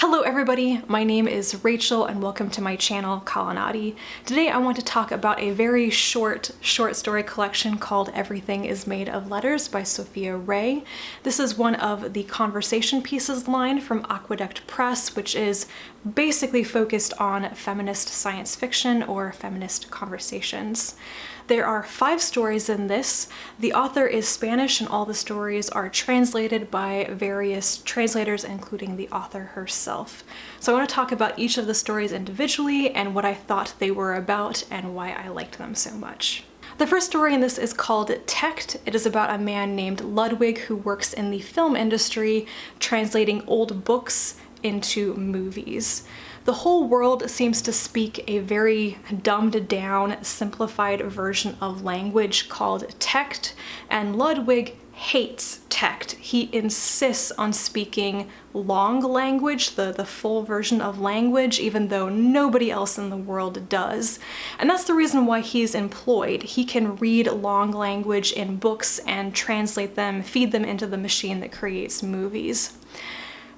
Hello everybody, my name is Rachel and welcome to my channel, Kalanati. Today I want to talk about a very short story collection called Everything is Made of Letters by Sofía Rhei. This is one of the conversation pieces line from Aqueduct Press, which is basically focused on feminist science fiction or feminist conversations. There are 5 stories in this. The author is Spanish and all the stories are translated by various translators, including the author herself. So I want to talk about each of the stories individually and what I thought they were about and why I liked them so much. The first story in this is called Techt. It is about a man named Ludwig who works in the film industry, translating old books into movies. The whole world seems to speak a very dumbed down, simplified version of language called Techt, and Ludwig hates Techt. He insists on speaking long language, the full version of language, even though nobody else in the world does. And that's the reason why he's employed. He can read long language in books and translate them, feed them into the machine that creates movies.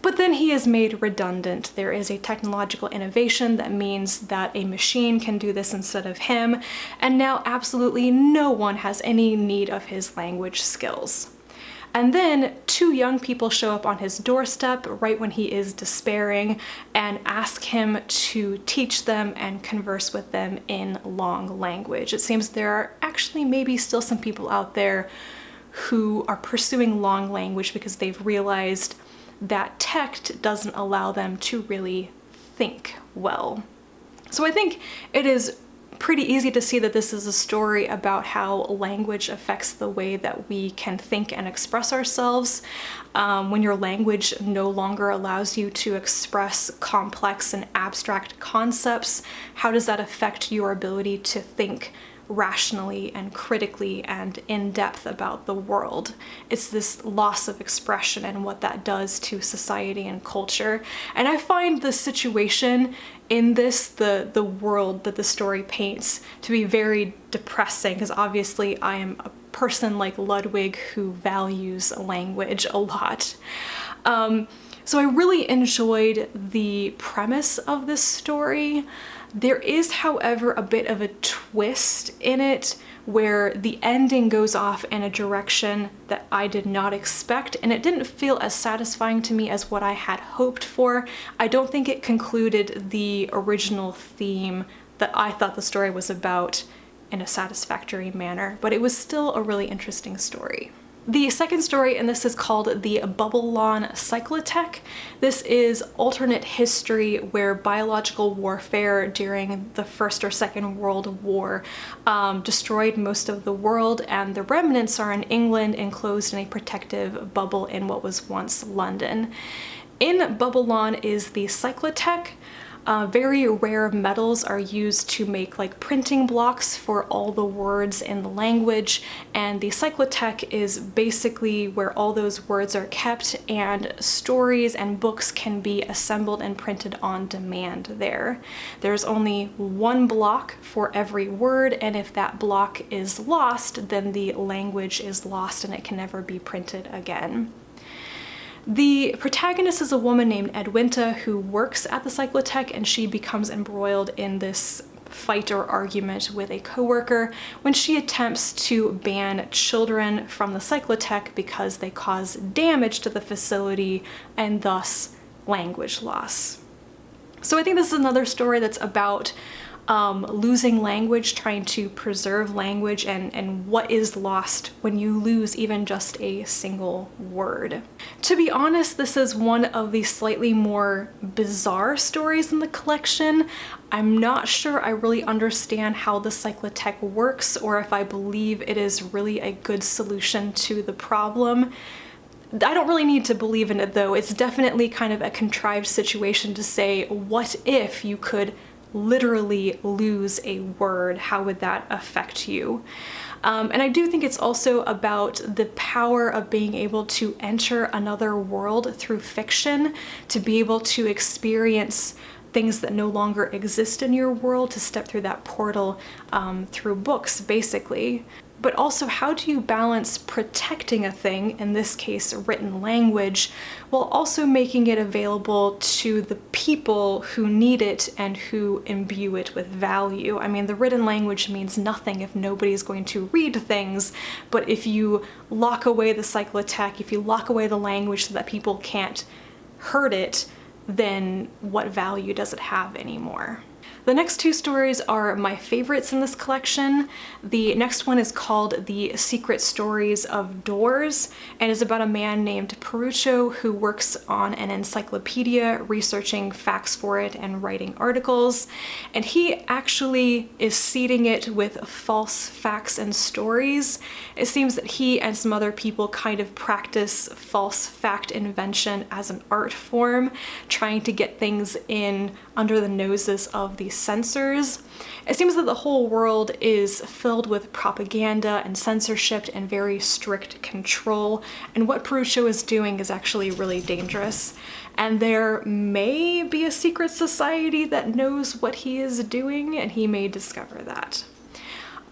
But then he is made redundant. There is a technological innovation that means that a machine can do this instead of him, and now absolutely no one has any need of his language skills. And then 2 young people show up on his doorstep right when he is despairing and ask him to teach them and converse with them in long language. It seems there are actually maybe still some people out there who are pursuing long language because they've realized that Techt doesn't allow them to really think well. So I think it is pretty easy to see that this is a story about how language affects the way that we can think and express ourselves. When your language no longer allows you to express complex and abstract concepts, how does that affect your ability to think rationally and critically and in depth about the world? It's this loss of expression and what that does to society and culture. And I find the situation in this, the world that the story paints, to be very depressing, because obviously I am a person like Ludwig who values language a lot. So I really enjoyed the premise of this story. There is, however, a bit of a twist in it where the ending goes off in a direction that I did not expect, and it didn't feel as satisfying to me as what I had hoped for. I don't think it concluded the original theme that I thought the story was about in a satisfactory manner, but it was still a really interesting story. The second story in this is called the Babylon Cyclotech. This is alternate history where biological warfare during the First or Second World War destroyed most of the world, and the remnants are in England enclosed in a protective bubble in what was once London. In Babylon is the Cyclotech. Very rare metals are used to make like printing blocks for all the words in the language, and the Cyclotech is basically where all those words are kept and stories and books can be assembled and printed on demand there. There's only 1 block for every word, and if that block is lost, then the language is lost and it can never be printed again. The protagonist is a woman named Edwinta who works at the Cyclotech, and she becomes embroiled in this fight or argument with a coworker when she attempts to ban children from the Cyclotech because they cause damage to the facility and thus language loss. So I think this is another story that's about losing language, trying to preserve language, and what is lost when you lose even just a single word. To be honest, this is one of the slightly more bizarre stories in the collection. I'm not sure I really understand how the Cyclotech works or if I believe it is really a good solution to the problem. I don't really need to believe in it though. It's definitely kind of a contrived situation to say, what if you could literally lose a word? How would that affect you? And I do think it's also about the power of being able to enter another world through fiction, to be able to experience things that no longer exist in your world, to step through that portal through books, basically. but also how do you balance protecting a thing, in this case written language, while also making it available to the people who need it and who imbue it with value? I mean, the written language means nothing if nobody's going to read things, but if you lock away the cyclotech, if you lock away the language so that people can't hurt it, then what value does it have anymore? The next two stories are my favorites in this collection. The next one is called The Secret Stories of Doors and is about a man named Perucho who works on an encyclopedia, researching facts for it and writing articles. And he actually is seeding it with false facts and stories. It seems that he and some other people kind of practice false fact invention as an art form, trying to get things in under the noses of the censors. It seems that the whole world is filled with propaganda and censorship and very strict control, and what Perucho is doing is actually really dangerous. And there may be a secret society that knows what he is doing, and he may discover that.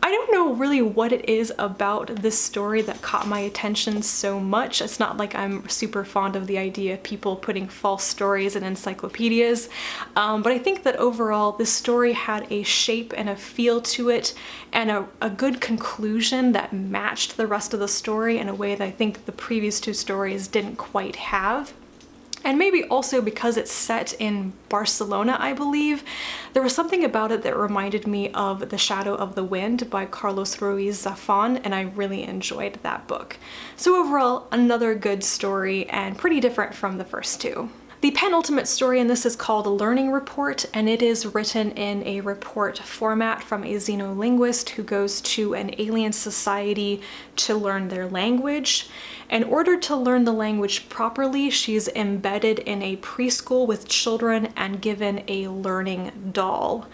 I don't know really what it is about this story that caught my attention so much. It's not like I'm super fond of the idea of people putting false stories in encyclopedias, but I think that overall this story had a shape and a feel to it and a good conclusion that matched the rest of the story in a way that I think the previous two stories didn't quite have. And maybe also because it's set in Barcelona, I believe, there was something about it that reminded me of The Shadow of the Wind by Carlos Ruiz Zafón, and I really enjoyed that book. So overall, another good story and pretty different from the first two. The penultimate story in this is called A Learning Report, and it is written in a report format from a xenolinguist who goes to an alien society to learn their language. In order to learn the language properly, she's embedded in a preschool with children and given a learning doll.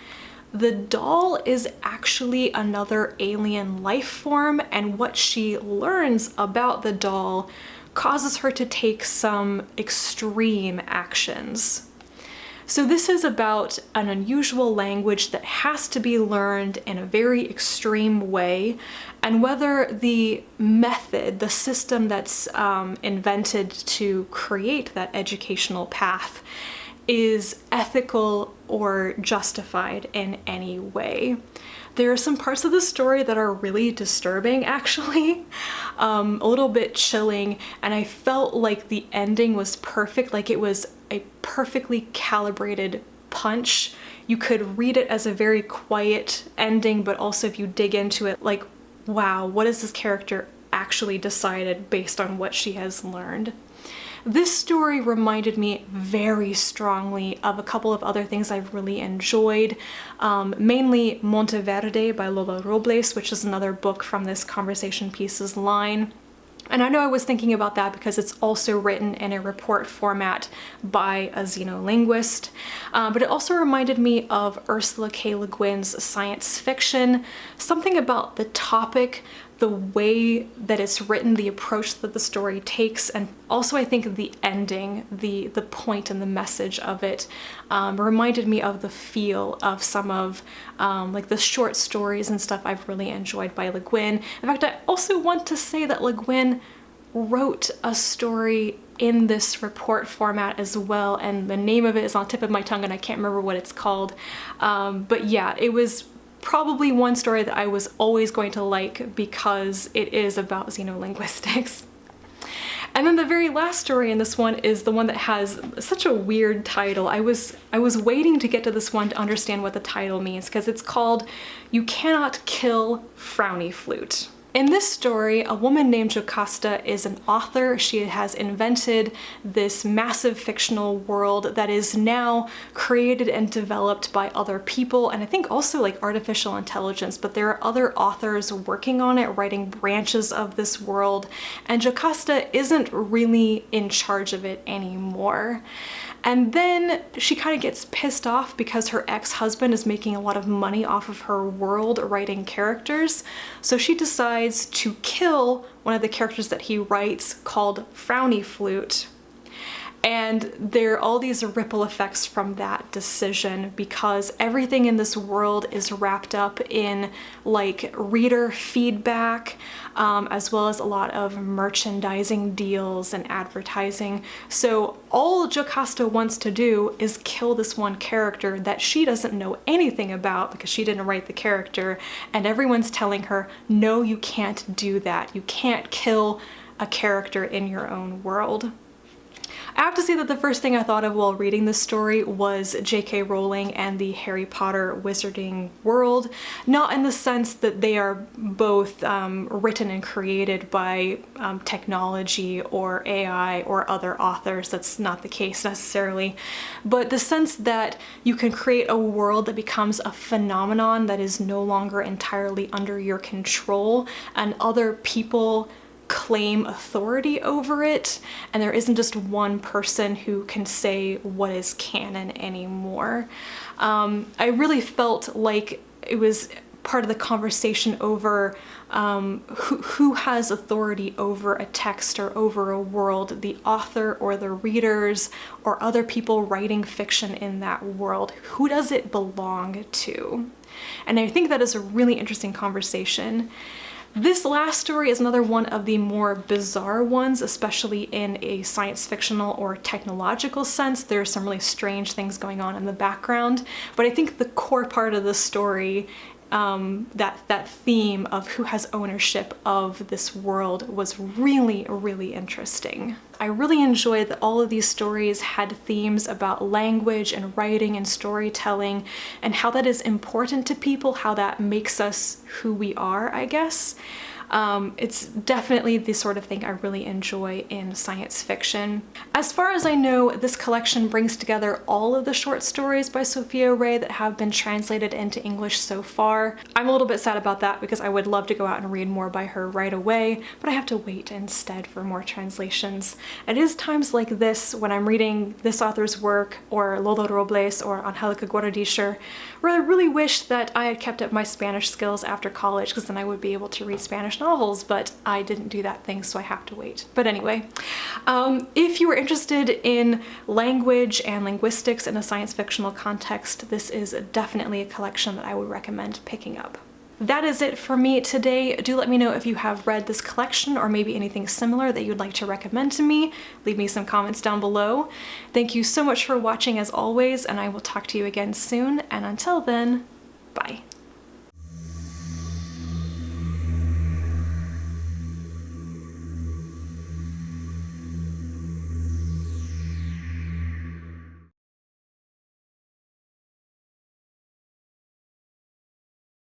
The doll is actually another alien life form, and what she learns about the doll causes her to take some extreme actions. So this is about an unusual language that has to be learned in a very extreme way, and whether the method, the system that's invented to create that educational path is ethical or justified in any way. There are some parts of the story that are really disturbing, actually, a little bit chilling, and I felt like the ending was perfect, like it was a perfectly calibrated punch. You could read it as a very quiet ending, but also if you dig into it, like, wow, what has this character actually decided based on what she has learned? This story reminded me very strongly of a couple of other things I've really enjoyed, mainly Monteverde by Lola Robles, which is another book from this Conversation Pieces line. And I know I was thinking about that because it's also written in a report format by a xenolinguist, but it also reminded me of Ursula K. Le Guin's science fiction, something about the topic, the way that it's written, the approach that the story takes, and also I think the ending, the point and the message of it reminded me of the feel of some of like the short stories and stuff I've really enjoyed by Le Guin. In fact, I also want to say that Le Guin wrote a story in this report format as well, and the name of it is on the tip of my tongue and I can't remember what it's called. But yeah, it was probably one story that I was always going to like because it is about xenolinguistics. And then the very last story in this one is the one that has such a weird title. I was waiting to get to this one to understand what the title means, because it's called You Cannot Kill Frowny Flute. In this story, a woman named Jocasta is an author. She has invented this massive fictional world that is now created and developed by other people, and I think also like artificial intelligence, but there are other authors working on it, writing branches of this world, and Jocasta isn't really in charge of it anymore. And then she kind of gets pissed off because her ex-husband is making a lot of money off of her world writing characters. So she decides to kill one of the characters that he writes called Frowny Flute. And there are all these ripple effects from that decision because everything in this world is wrapped up in like reader feedback, as well as a lot of merchandising deals and advertising. So all Jocasta wants to do is kill this one character that she doesn't know anything about because she didn't write the character, and everyone's telling her, no, you can't do that. You can't kill a character in your own world. I have to say that the first thing I thought of while reading this story was J.K. Rowling and the Harry Potter wizarding world, not in the sense that they are both written and created by technology or AI or other authors. That's not the case necessarily, but the sense that you can create a world that becomes a phenomenon that is no longer entirely under your control and other people claim authority over it, and there isn't just one person who can say what is canon anymore. I really felt like it was part of the conversation over who has authority over a text or over a world, the author or the readers or other people writing fiction in that world. Who does it belong to? And I think that is a really interesting conversation. This last story is another one of the more bizarre ones, especially in a science fictional or technological sense. There's some really strange things going on in the background, but I think the core part of the story, that theme of who has ownership of this world, was really, really interesting. I really enjoyed that all of these stories had themes about language and writing and storytelling and how that is important to people, how that makes us who we are, I guess. It's definitely the sort of thing I really enjoy in science fiction. As far as I know, this collection brings together all of the short stories by Sofía Rhei that have been translated into English so far. I'm a little bit sad about that because I would love to go out and read more by her right away, but I have to wait instead for more translations. It is times like this when I'm reading this author's work or Lola Robles or Angelica Guardischer where I really wish that I had kept up my Spanish skills after college, because then I would be able to read Spanish novels, but I didn't do that thing, so I have to wait. But anyway, if you are interested in language and linguistics in a science fictional context, this is definitely a collection that I would recommend picking up. That is it for me today. Do let me know if you have read this collection or maybe anything similar that you'd like to recommend to me. Leave me some comments down below. Thank you so much for watching as always, and I will talk to you again soon, and until then, bye.